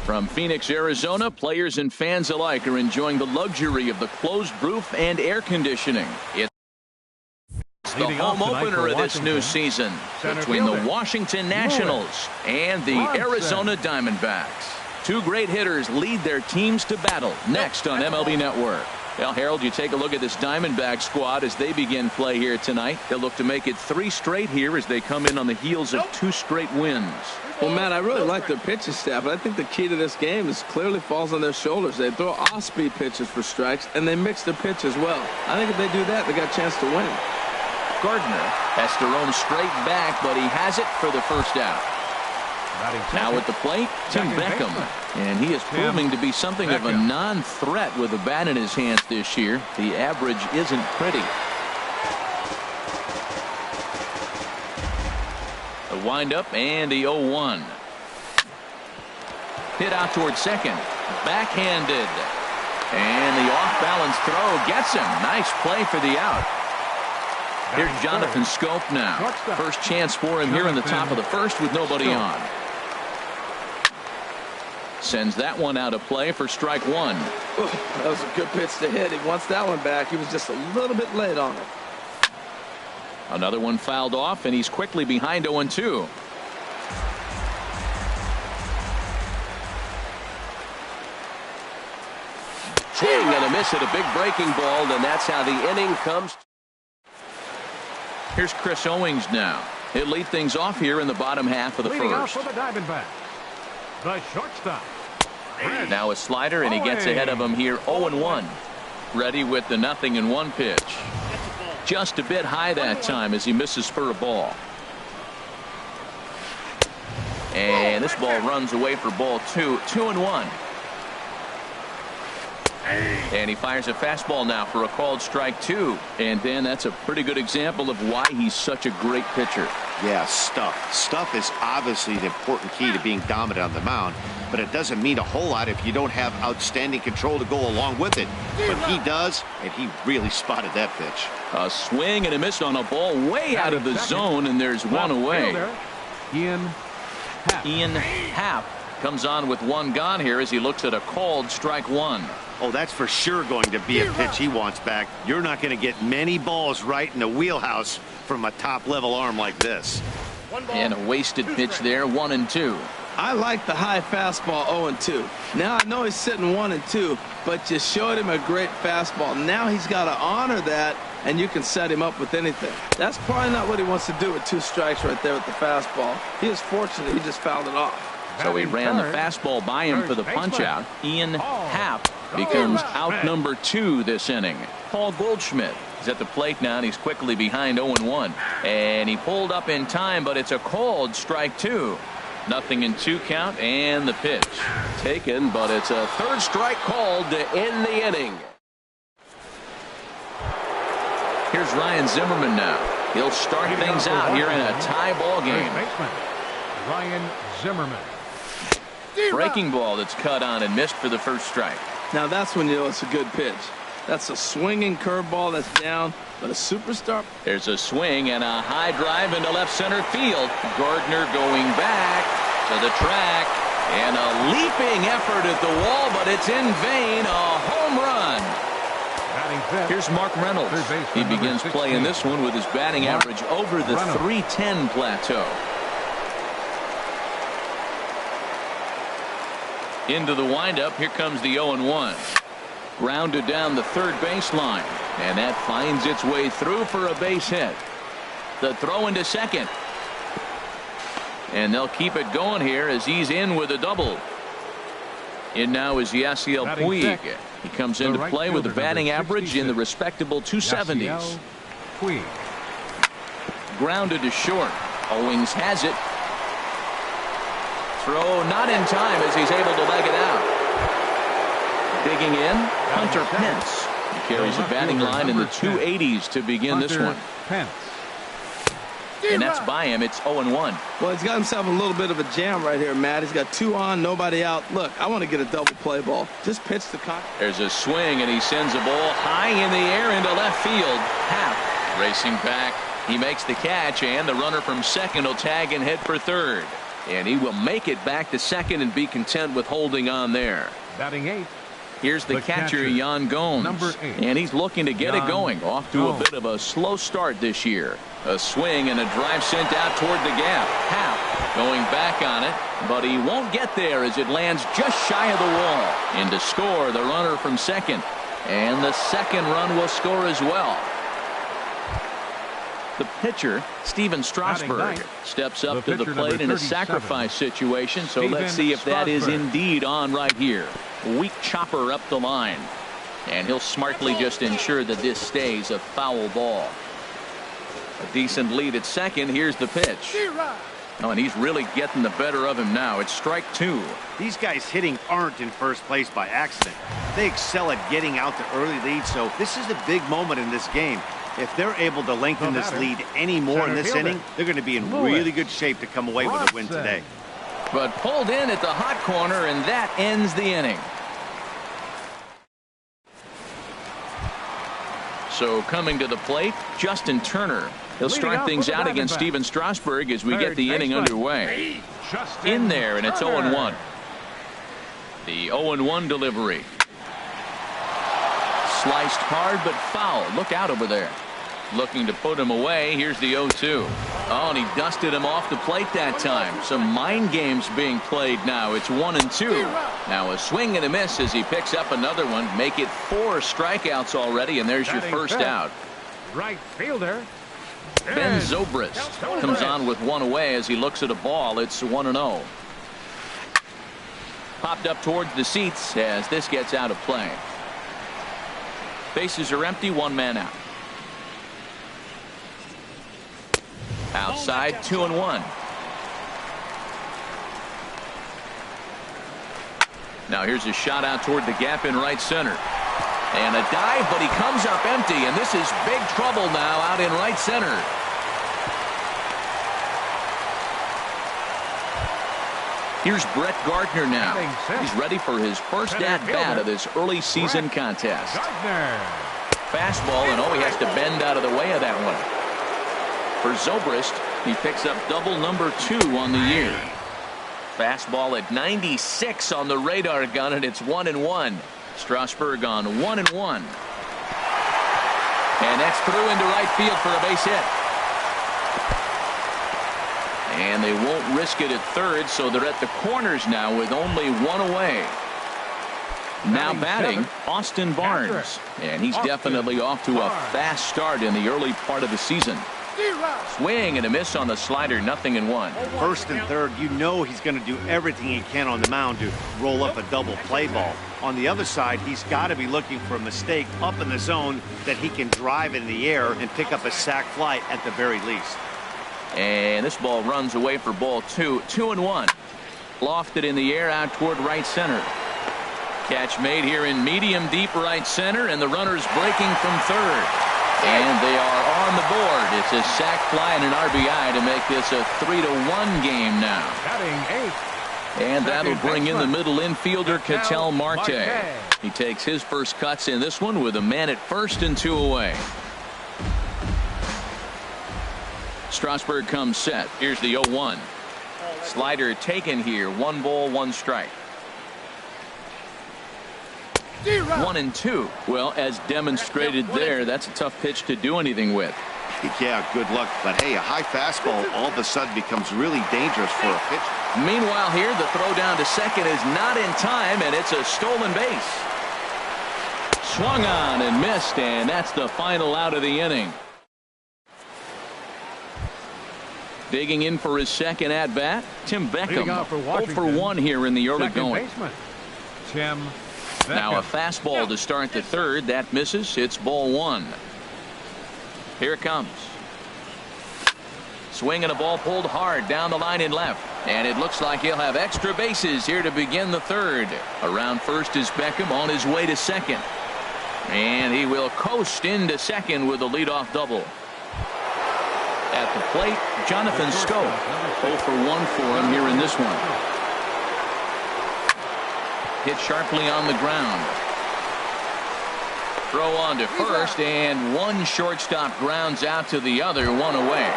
From Phoenix, Arizona, players and fans alike are enjoying the luxury of the closed roof and air conditioning. It's the home opener of this new season between the Washington Nationals and the Arizona Diamondbacks. Two great hitters lead their teams to battle next on MLB Network. Well, Harold, you take a look at this Diamondback squad as they begin play here tonight. They'll look to make it 3 straight here as they come in on the heels of 2 straight wins. Well, Matt, I really like their pitching staff, but I think the key to this game is clearly falls on their shoulders. They throw off-speed pitches for strikes, and they mix their pitch as well. I think if they do that, they got a chance to win. Gardner has to roam straight back, but he has it for the first out. Now at the plate, Tim Beckham. And he is proving to be something of a non-threat with a bat in his hands this year. The average isn't pretty. The windup and the 0-1. Hit out towards second. Backhanded. And the off-balance throw gets him. Nice play for the out. Here's Jonathan Scope now. First chance for him here in the top of the first with nobody on. Sends that one out of play for strike 1. That was a good pitch to hit. He wants that one back. He was just a little bit late on it. Another one fouled off, and he's quickly behind 0-2. Swing and a miss at a big breaking ball, and that's how the inning comes. Here's Chris Owings now. He'll lead things off here in the bottom half of the first. For the Diamondbacks, the shortstop. Now a slider, and he gets ahead of him here 0-1. Ready with the 0-1 pitch. Just a bit high that time as he misses for a ball. And this ball runs away for ball 2. 2-1. And he fires a fastball now for a called strike 2. And then that's a pretty good example of why he's such a great pitcher. Yeah, stuff. Stuff is obviously the important key to being dominant on the mound, but it doesn't mean a whole lot if you don't have outstanding control to go along with it. But he does, and he really spotted that pitch. A swing and a miss on a ball way out of the zone, and there's one away. Ian Happ comes on with one gone here as he looks at a called strike 1. Oh, that's for sure going to be a pitch he wants back. You're not going to get many balls right in the wheelhouse from a top-level arm like this. And a wasted pitch there, 1-2. I like the high fastball 0-2. Now I know he's sitting 1-2, but you showed him a great fastball. Now he's got to honor that, and you can set him up with anything. That's probably not what he wants to do with 2 strikes right there with the fastball. He is fortunate he just fouled it off. So he ran the fastball by him for the punch-out. Ian Happ becomes out number 2 this inning. Paul Goldschmidt is at the plate now, and he's quickly behind 0-1. And he pulled up in time, but it's a called strike 2. 0-2 count, and the pitch taken, but it's a 3rd strike called to end the inning. Here's Ryan Zimmerman now. He'll start things out here in a tie ball game. Ryan Zimmerman. Breaking ball that's cut on and missed for the 1st strike. Now that's when you know it's a good pitch. That's a swinging curveball that's down, but a superstar. There's a swing and a high drive into left center field. Gardner going back to the track, and a leaping effort at the wall, but it's in vain. A home run. Here's Mark Reynolds. He begins playing this one with his batting average over the 310 plateau. Into the windup. Here comes the 0-1. Grounded down the 3rd baseline, and that finds its way through for a base hit. The throw into second, and they'll keep it going here as he's in with a double. In now is Yasiel Puig. He comes into play with a batting average in the respectable 270s. Grounded to short. Owings has it. Throw not in time as he's able to leg it out. Digging in, Hunter Pence. He carries a batting line in the 280s to begin this one. And that's by him. It's 0-1. Well, he's got himself a little bit of a jam right here, Matt. He's got 2 on, nobody out. Look, I want to get a double play ball. Just pitch the con. There's a swing, and he sends a ball high in the air into left field. Happ racing back. He makes the catch, and the runner from second will tag and head for third. And he will make it back to second and be content with holding on there. Batting 8. Here's the catcher, Jan Gomes. Number 8. And he's looking to get it going. Off to a bit of a slow start this year. A swing and a drive sent out toward the gap. Happ going back on it, but he won't get there as it lands just shy of the wall. And to score, the runner from second. And the second run will score as well. The pitcher, Steven Strasburg, steps up to the plate in a sacrifice situation. So let's see if that is indeed on right here. Weak chopper up the line. And he'll smartly just ensure that this stays a foul ball. A decent lead at second. Here's the pitch. Oh, and he's really getting the better of him now. It's strike 2. These guys hitting aren't in first place by accident. They excel at getting out to early leads, so this is a big moment in this game. If they're able to lengthen this lead any more in this inning, they're going to be in really good shape to come away with a win today. But pulled in at the hot corner, and that ends the inning. So coming to the plate, Justin Turner. He'll start things out against Steven Strasburg as we get the inning underway. In there, and it's 0-1. The 0-1 delivery. Sliced hard, but foul. Look out over there. Looking to put him away. Here's the 0-2. Oh, and he dusted him off the plate that time. Some mind games being played now. It's 1-2. Now a swing and a miss as he picks up another one. Make it 4 strikeouts already, and there's your first out. Right fielder. Ben Zobrist comes on with one away as he looks at a ball. It's 1-0. Popped up towards the seats as this gets out of play. Bases are empty, 1 man out. Outside, 2-1. Now here's a shot out toward the gap in right center. And a dive, but he comes up empty, and this is big trouble now out in right center. Here's Brett Gardner now. He's ready for his first at-bat of this early season contest. Fastball, and he has to bend out of the way of that one. For Zobrist, he picks up double number 2 on the year. Fastball at 96 on the radar gun, and it's 1-1. Strasburg on 1-1. And that's through into right field for a base hit. And they won't risk it at third, so they're at the corners now with only 1 away. Now batting, Austin Barnes. And he's definitely off to a fast start in the early part of the season. Swing and a miss on the slider, 0-1. First and third, you know he's going to do everything he can on the mound to roll up a double play ball. On the other side, he's got to be looking for a mistake up in the zone that he can drive in the air and pick up a sac fly at the very least. And this ball runs away for ball 2. 2-1. Lofted in the air out toward right center. Catch made here in medium deep right center, and the runner's breaking from third. And they are on the board. It's a sac fly and an RBI to make this a 3-1 game now. Batting 8. And that'll bring in the middle infielder, Ketel Marte. He takes his first cuts in this one with a man at first and 2 away. Strasburg comes set. Here's the 0-1. Slider taken here. 1 ball, 1 strike. 1-2. Well, as demonstrated there, that's a tough pitch to do anything with. Yeah, good luck. But hey, a high fastball all of a sudden becomes really dangerous for a pitcher. Meanwhile here, the throw down to second is not in time, and it's a stolen base. Swung on and missed, and that's the final out of the inning. Digging in for his second at-bat, Tim Beckham. 0 for 1 here in the early going. Tim Beckham. Now a fastball to start the third. That misses. It's ball 1. Here it comes. Swing and a ball pulled hard down the line in left. And it looks like he'll have extra bases here to begin the third. Around first is Beckham on his way to second. And he will coast into second with a leadoff double. At the plate, Jonathan Scope. 0 for 1 for him here in this one. Hit sharply on the ground. Throw on to first, and one shortstop grounds out to the other, 1 away.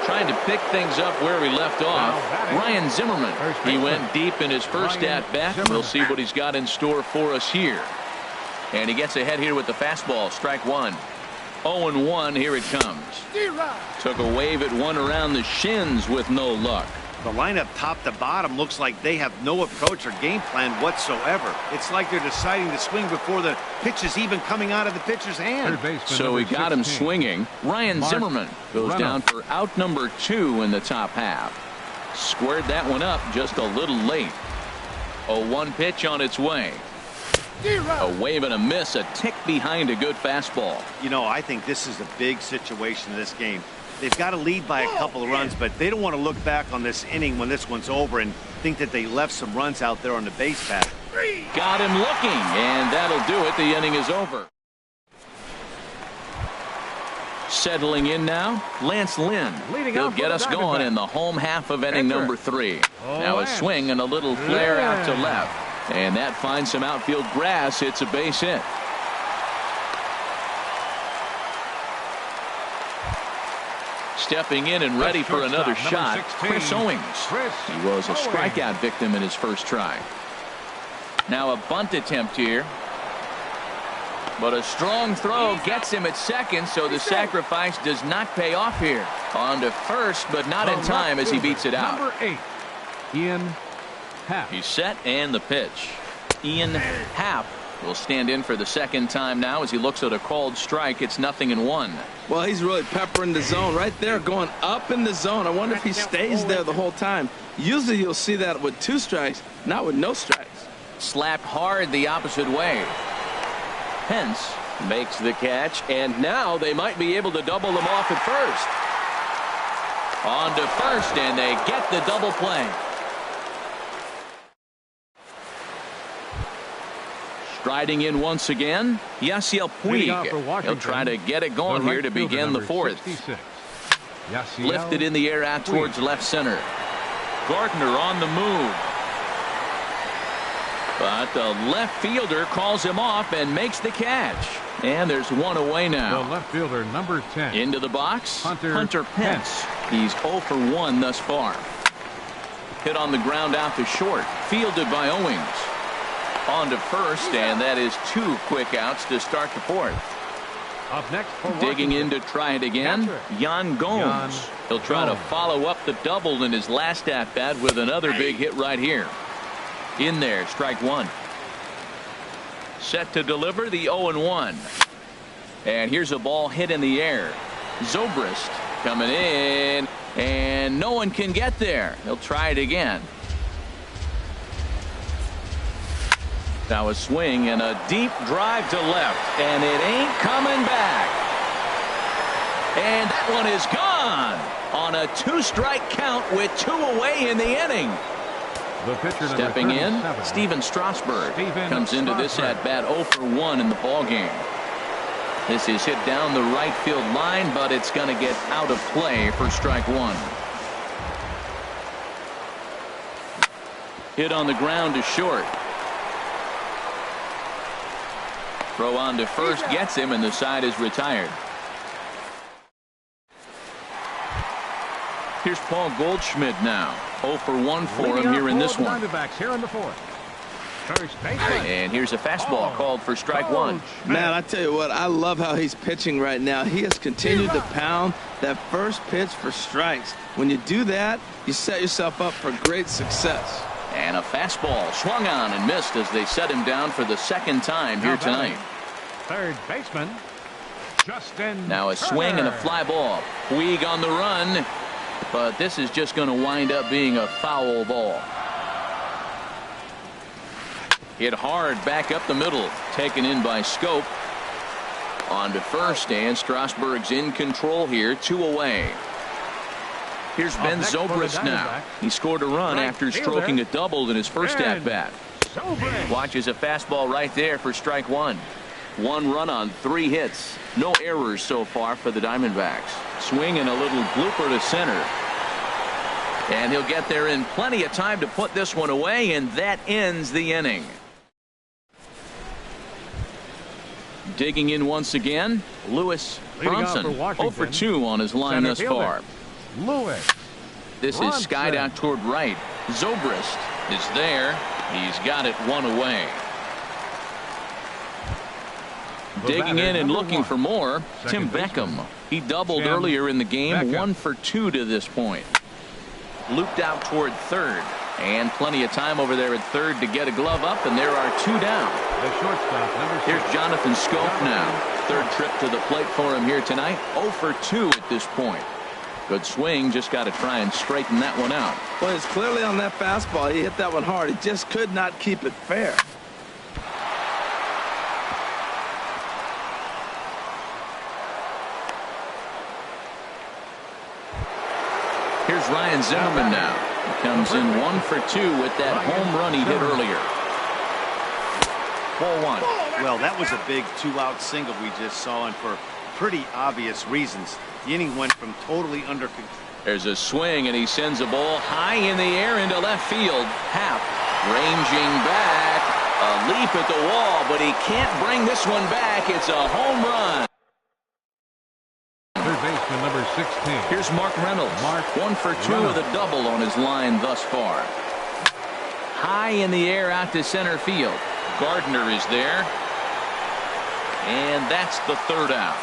Trying to pick things up where he left off. Ryan Zimmerman. He went deep in his first at-bat. We'll see what he's got in store for us here. And he gets ahead here with the fastball. Strike one. 0-1. Here it comes. Took a wave at one around the shins with no luck. The lineup top to bottom looks like they have no approach or game plan whatsoever. It's like they're deciding to swing before the pitch is even coming out of the pitcher's hand. So we got him swinging. Ryan Zimmerman goes down for out number 2 in the top half. Squared that one up just a little late. A 1 pitch on its way. A wave and a miss, a tick behind a good fastball. You know, I think this is a big situation in this game. They've got to lead by a couple of runs, but they don't want to look back on this inning when this one's over and think that they left some runs out there on the base path. Got him looking, and that'll do it. The inning is over. Settling in now, Lance Lynn. He'll get us going in the home half of inning number 3. Now a swing and a little flare out to left. And that finds some outfield grass. It's a base hit. Stepping in and ready for another shot, Chris Owings. He was a strikeout victim in his first try. Now a bunt attempt here. But a strong throw gets him at second, so the sacrifice does not pay off here. On to first, but not in time as he beats it out. Number 8, Ian Happ. He's set and the pitch. Ian Happ will stand in for the second time now as he looks at a called strike. It's 0-1. Well, he's really peppering the zone right there, going up in the zone. I wonder if he stays there the whole time. Usually you'll see that with 2 strikes, not with no strikes. Slapped hard the opposite way. Pence makes the catch, and now they might be able to double them off at first. On to first, and they get the double play. Striding in once again, Yasiel Puig. He'll try to get it going here to begin the 4th. Lifted in the air out towards left center. Gardner on the move. But the left fielder calls him off and makes the catch. And there's one away now. The left fielder, number 10. Into the box, Hunter Pence. He's 0 for 1 thus far. Hit on the ground out to short. Fielded by Owings. On to first, and that is 2 quick outs to start the 4th. Up next for digging in to try it again, Yan Gomes. He'll try to follow up the double in his last at-bat with another big hit right here. In there, strike 1. Set to deliver the 0-1. And here's a ball hit in the air. Zobrist coming in, and no one can get there. He'll try it again. Now a swing and a deep drive to left, and it ain't coming back. And that one is gone on a 2-strike count with 2 away in the inning. The pitcher stepping in, Steven Strasburg comes into this at-bat 0 for 1 in the ballgame. This is hit down the right field line, but it's going to get out of play for strike 1. Hit on the ground to short. Throw on to first gets him, and the side is retired. Here's Paul Goldschmidt now. 0 for 1 for him here in this one. Here in the 4th. And here's a fastball called for strike 1. Man, I tell you what, I love how he's pitching right now. He has continued to pound that first pitch for strikes. When you do that, you set yourself up for great success. And a fastball swung on and missed as they set him down for the second time here tonight. Third baseman, Justin. Now a swing and a fly ball. Puig on the run, but this is just going to wind up being a foul ball. Hit hard back up the middle, taken in by Scope. On to first, and Strasburg's in control here, 2 away. Here's Ben Zobrist now. He scored a run after stroking a double in his first at-bat. Watches a fastball right there for strike 1. 1 run on 3 hits. No errors so far for the Diamondbacks. Swing and a little blooper to center. And he'll get there in plenty of time to put this one away, and that ends the inning. Digging in once again, Lewis Bronson. 0 for 2 on his line thus far. Lewis. This is skied out toward right. Zobrist is there. He's got it one away. Digging in and looking for more, Tim Beckham. He doubled earlier in the game, 1 for 2 to this point. Looped out toward third, and plenty of time over there at third to get a glove up, and there are 2 down. The shortstop, number 6. Here's Jonathan Scope now. Third trip to the plate for him here tonight. 0 for 2 at this point. Good swing, just got to try and straighten that one out. Well, it's clearly on that fastball. He hit that one hard. He just could not keep it fair. Here's Ryan Zimmerman now. He comes in 1 for 2 with that home run he hit earlier. 4-1. Well, that was a big 2-out single we just saw, and for pretty obvious reasons. The inning went from totally under control. There's a swing, and he sends a ball high in the air into left field. Happ ranging back. A leap at the wall, but he can't bring this one back. It's a home run. Third baseman, number 16. Here's Mark Reynolds. 1 for 2 with a double on his line thus far. High in the air out to center field. Gardner is there. And that's the third out.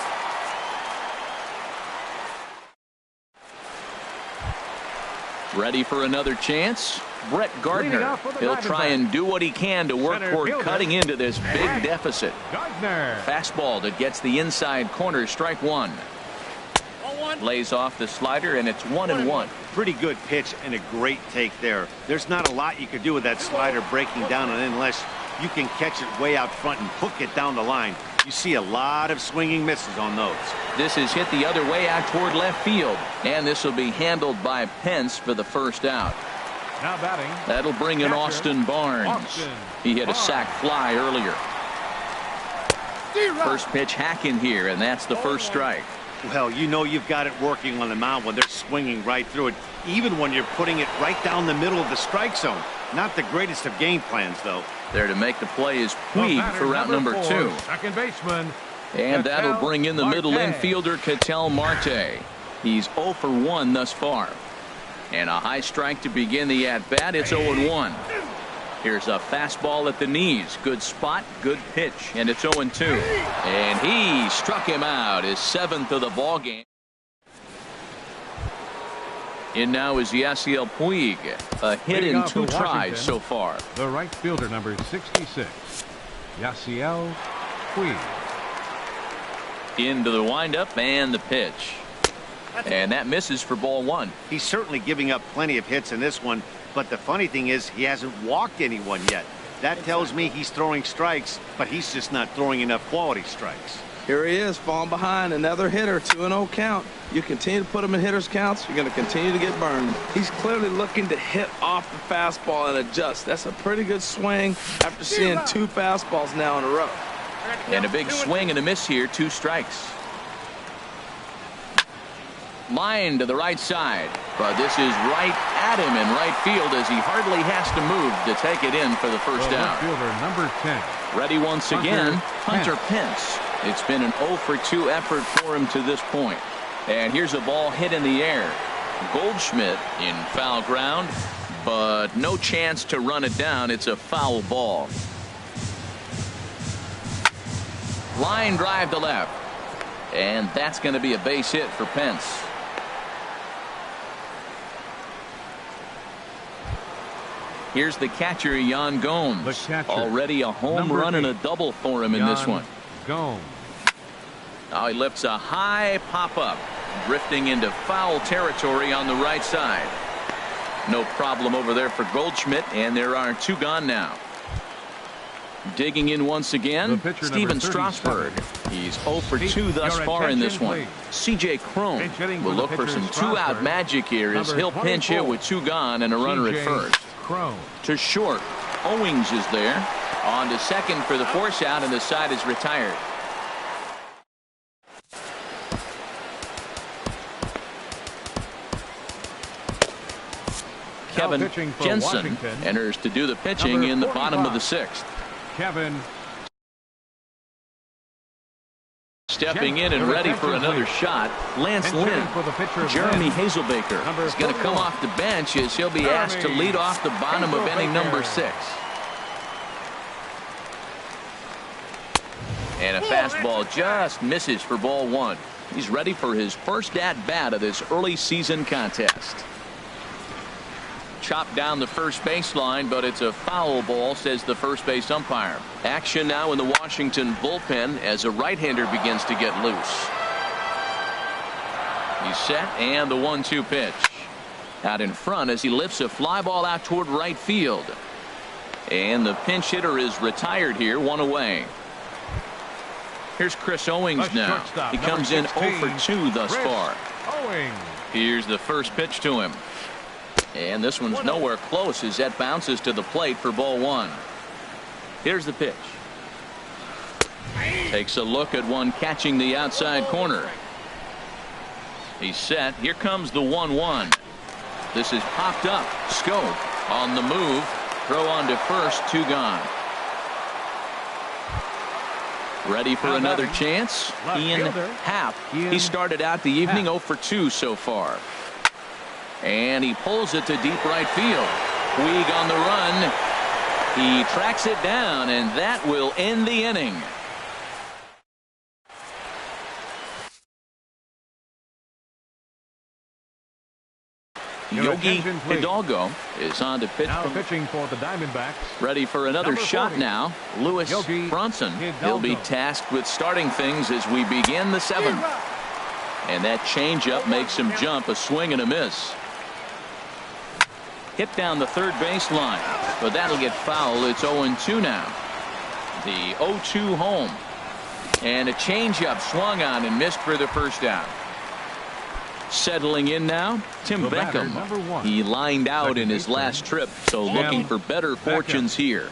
Ready for another chance? Brett Gardner. He'll try and do what he can to work toward cutting into this big deficit. Gardner. Fastball that gets the inside corner, strike 1. Lays off the slider, and it's 1-1. Pretty good pitch and a great take there. There's not a lot you could do with that slider breaking down, and unless you can catch it way out front and hook it down the line, you see a lot of swinging misses on those. This is hit the other way out toward left field, and this will be handled by Pence for the first out. Now batting. That'll bring in Austin Barnes. He hit a sac fly earlier. First pitch hack in here, and that's the first strike. Well, you know you've got it working on the mound when they're swinging right through it, even when you're putting it right down the middle of the strike zone. Not the greatest of game plans, though. There to make the play is Puig for route number 2. Second baseman. And that'll bring in the middle infielder, Ketel Marte. He's 0 for 1 thus far. And a high strike to begin the at-bat. It's 0-1. Here's a fastball at the knees. Good spot, good pitch, and it's 0-2. And he struck him out, his 7th of the ball game. In now is Yasiel Puig. A hit in 2 tries so far. The right fielder, number 66, Yasiel Puig. Into the windup and the pitch. And that misses for ball 1. He's certainly giving up plenty of hits in this one, but the funny thing is he hasn't walked anyone yet. That tells me he's throwing strikes, but he's just not throwing enough quality strikes. Here he is, falling behind, another hitter, 2-0 count. You continue to put him in hitters counts, you're going to continue to get burned. He's clearly looking to hit off the fastball and adjust. That's a pretty good swing after seeing 2 fastballs now in a row. And a big swing and a miss here, 2 strikes. Line to the right side, but this is right at him in right field as he hardly has to move to take it in for the first out. Fielder number 10. Ready once again, Hunter Pence. It's been an 0 for 2 effort for him to this point. And here's a ball hit in the air. Goldschmidt in foul ground, but no chance to run it down. It's a foul ball. Line drive to left, and that's going to be a base hit for Pence. Here's the catcher, Yan Gomes. Already a home run and a double for him in this one. Gomes. Now he lifts a high pop-up, drifting into foul territory on the right side. No problem over there for Goldschmidt, and there are 2 gone now. Digging in once again, Steven Strasburg. He's 0 for 2 thus far in this one. C.J. Cron will look for some 2-out magic here as he'll pinch hit with 2 gone and a runner at first. To short, Owings is there. On to second for the force out, and the side is retired. Kevin Jensen enters to do the pitching in the bottom of the 6th. Kevin. stepping in and ready for another shot, Lance Lynn. Jeremy Hazelbaker is going to come off the bench as he'll be asked to lead off the bottom of inning number 6. And a fastball just misses for ball 1. He's ready for his first at-bat of this early season contest. Chopped down the first baseline, but it's a foul ball, says the first base umpire. Action now in the Washington bullpen as a right-hander begins to get loose. He's set, and the 1-2 pitch. Out in front as he lifts a fly ball out toward right field. And the pinch hitter is retired here, 1 away. Here's Chris Owings now. He comes in 0 for 2 thus far. Here's the first pitch to him. And this one's nowhere close as that bounces to the plate for ball 1. Here's the pitch. Takes a look at one catching the outside corner. He's set. Here comes the 1-1. This is popped up. Scope on the move. Throw on to first. 2 gone. Ready for another chance? Ian Happ. He started out the evening 0 for 2 so far. And he pulls it to deep right field. Puig on the run. He tracks it down, and that will end the inning. Yogi Hidalgo is on to pitch. Now pitching for the Diamondbacks. Ready for another shot now. Lewis Bronson. He'll be tasked with starting things as we begin the 7th. And that changeup makes him jump. A swing and a miss. Hit down the third baseline, but that'll get foul. It's 0-2 now. The 0-2 home. And a changeup swung on and missed for the first out. Settling in now, Tim Beckham. He lined out in his last trip, so looking for better fortunes here.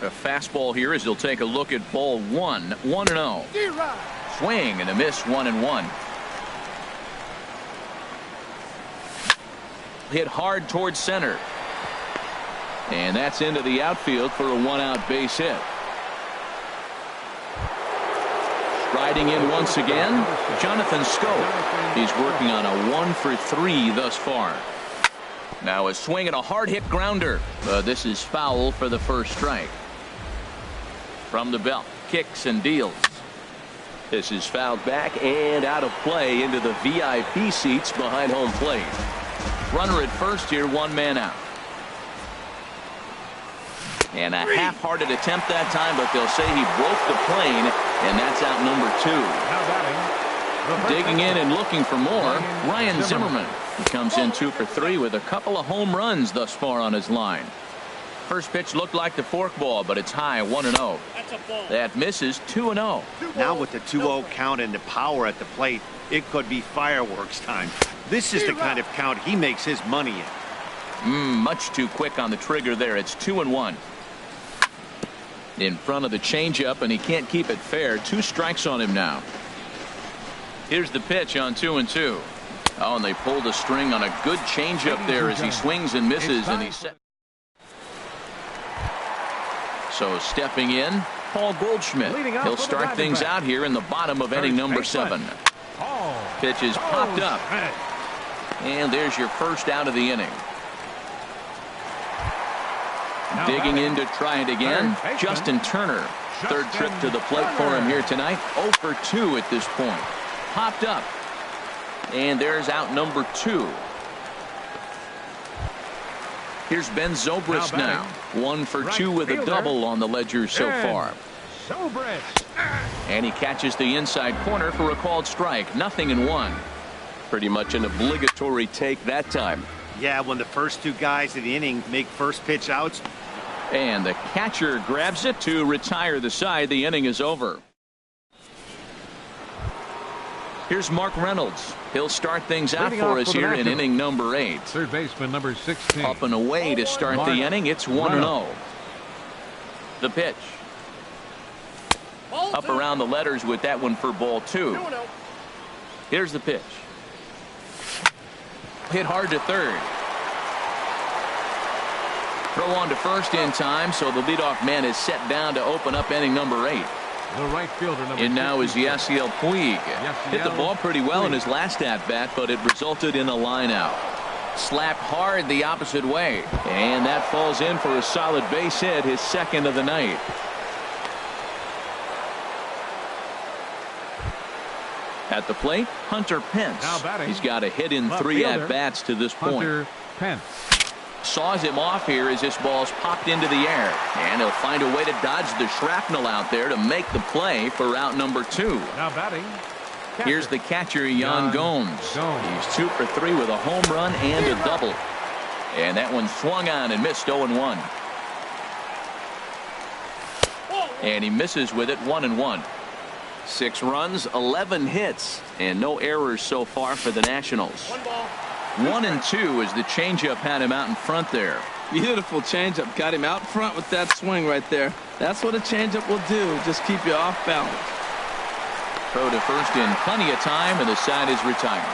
A fastball here as he'll take a look at ball 1. 1-0. Swing and a miss. 1-1. Hit hard towards center. And that's into the outfield for a 1-out base hit. Riding in once again, Jonathan Scope. He's working on a 1 for 3 thus far. Now a swing and a hard hit grounder. This is foul for the first strike. From the belt, kicks and deals. This is fouled back and out of play into the VIP seats behind home plate. Runner at first here, 1 man out. And a half-hearted attempt that time, but they'll say he broke the plane, and that's out number 2. Digging in and looking for more, Ryan Zimmerman. He comes in 2 for 3 with a couple of home runs thus far on his line. First pitch looked like the forkball, but it's high, 1-0. That misses, 2-0. Now with the 2-0 count and the power at the plate, it could be fireworks time. This is the kind of count he makes his money in. Much too quick on the trigger there. It's 2-1. In front of the changeup, and he can't keep it fair. 2 strikes on him now. Here's the pitch on 2-2. Oh, and they pulled a string on a good changeup there as he swings and misses, and he's set. So stepping in, Paul Goldschmidt. He'll start things out here in the bottom of inning number 7. Pitch is popped up. And there's your first out of the inning. Digging in to try it again, Justin Turner. Third trip to the plate for him here tonight. 0 for 2 at this point. Popped up. And there's out number 2. Here's Ben Zobrist now. 1 for 2 with a double on the ledger so far. And he catches the inside corner for a called strike. 0-1. Pretty much an obligatory take that time. Yeah, when the first 2 guys in the inning make first pitch outs. And the catcher grabs it to retire the side. The inning is over. Here's Mark Reynolds. He'll start things out for us here in inning number 8. Third baseman number 16. Up and away to start the inning. It's 1-0. The pitch. Up around the letters with that one for ball 2. Here's the pitch. Hit hard to third. Throw on to first in time, so the leadoff man is set down to open up inning number 8. The right fielder, number And now is 56. Yasiel Puig. Hit the Yasiel ball pretty well in Puig. his last at-bat, but it resulted in a line out. Slapped hard the opposite way, and that falls in for a solid base hit, his second of the night. At the plate, Hunter Pence. Now batting. He's got a hit in Left 3 fielder, at-bats to this point. Hunter Pence. Saws him off here as this ball's popped into the air, and he'll find a way to dodge the shrapnel out there to make the play for out number 2. Now batting. Catcher. Here's the catcher, Yan Gomes. He's 2 for 3 with a home run and a double. And that one swung on and missed 0-1. And he misses with it 1-1. 6 runs, 11 hits, and no errors so far for the Nationals. 1-2 as the changeup had him out in front there. Beautiful changeup. Got him out front with that swing right there. That's what a changeup will do. Just keep you off balance. Throw to first in plenty of time, and the side is retired.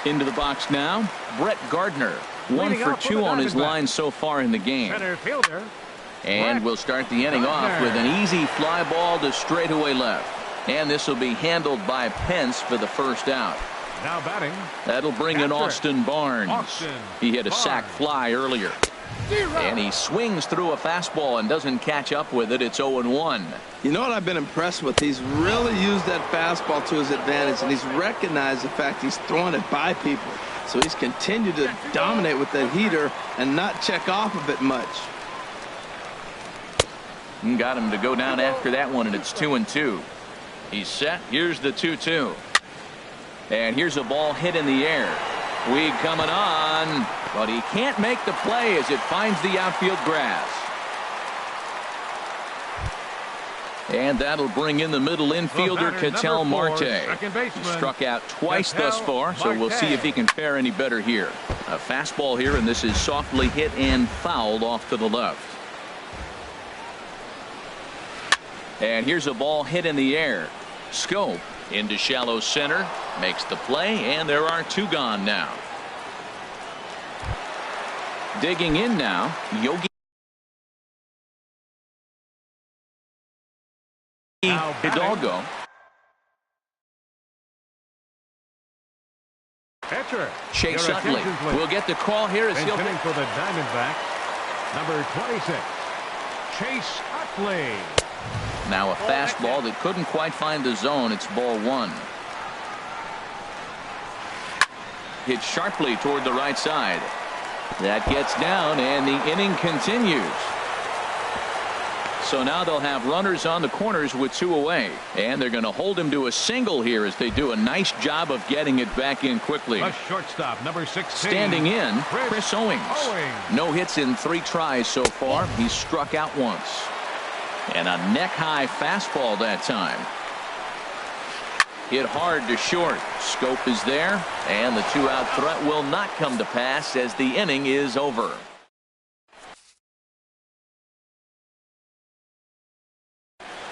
Into the box now, Brett Gardner. 1 for 2 on his line so far in the game. Center fielder. And we'll start the inning off with an easy fly ball to straightaway left. And this will be handled by Pence for the first out. Now batting. That'll bring in Austin Barnes. He hit a sac fly earlier. And he swings through a fastball and doesn't catch up with it. It's 0-1. You know what I've been impressed with? He's really used that fastball to his advantage, and he's recognized the fact he's throwing it by people. So he's continued to dominate with that heater and not check off of it much. And got him to go down after that one, and it's 2-2. He's set. Here's the 2-2. And here's a ball hit in the air. Puig coming on, but he can't make the play as it finds the outfield grass. And that'll bring in the middle infielder, Ketel Marte. He struck out twice thus far, so we'll see if he can fare any better here. A fastball here, and this is softly hit and fouled off to the left. And here's a ball hit in the air. Scope into shallow center, makes the play, and there are 2 gone now. Digging in now, Yogi Hidalgo. Catcher. Chase Utley will get the call here as he'll hitting for the Diamondbacks. Number 26, Chase Utley. now a fastball that couldn't quite find the zone. It's ball 1. Hit sharply toward the right side. That gets down, and the inning continues. So now they'll have runners on the corners with 2 away, and they're going to hold him to a single here as they do a nice job of getting it back in quickly. A shortstop, number 16. Standing in, Chris Owings. No hits in 3 tries so far. He's struck out once. And a neck-high fastball that time. Hit hard to short. Scope is there, and the 2-out threat will not come to pass as the inning is over.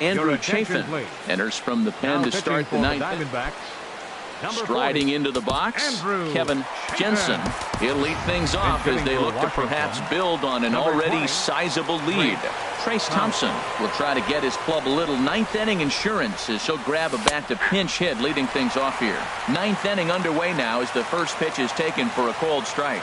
Andrew Chafin enters from the pen to start the 9th. Striding into the box, Kevin Jensen. He'll lead things off as they look to perhaps build on an already sizable lead. Trace Thompson will try to get his club a little 9th inning insurance as he'll grab a bat to pinch hit, leading things off here. 9th inning underway now as the first pitch is taken for a called strike.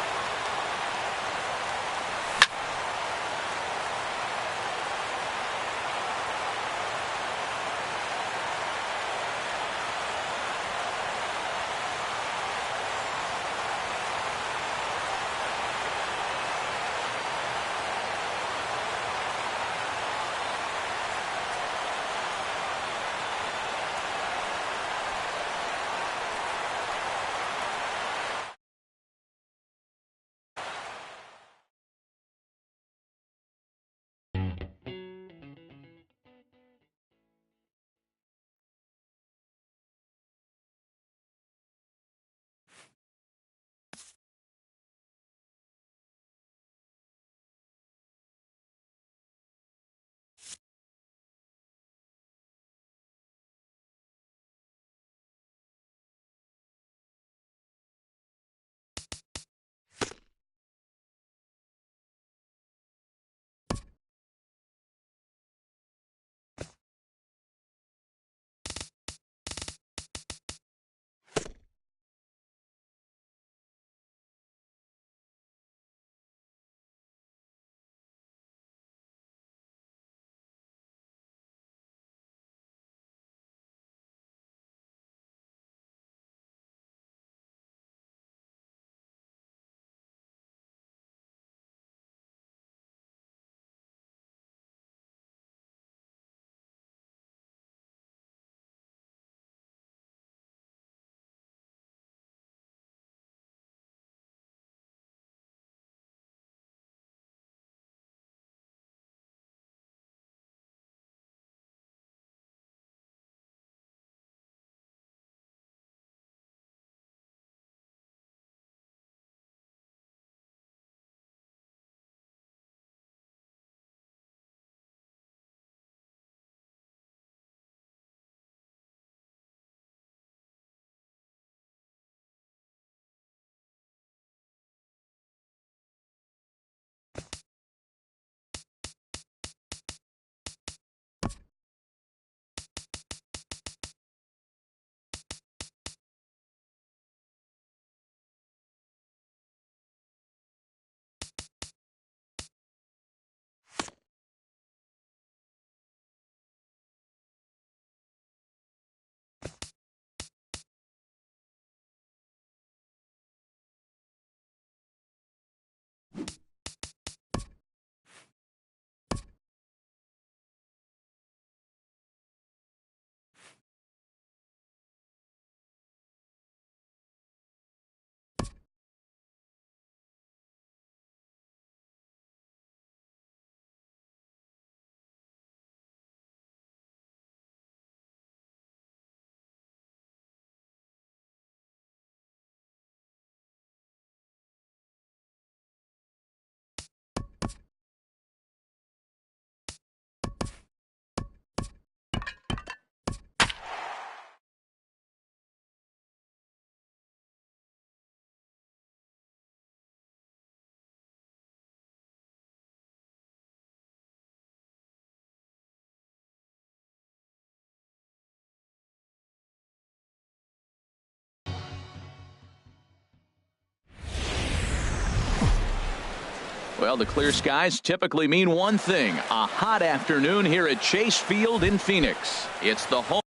Well, the clear skies typically mean one thing, a hot afternoon here at Chase Field in Phoenix. It's the home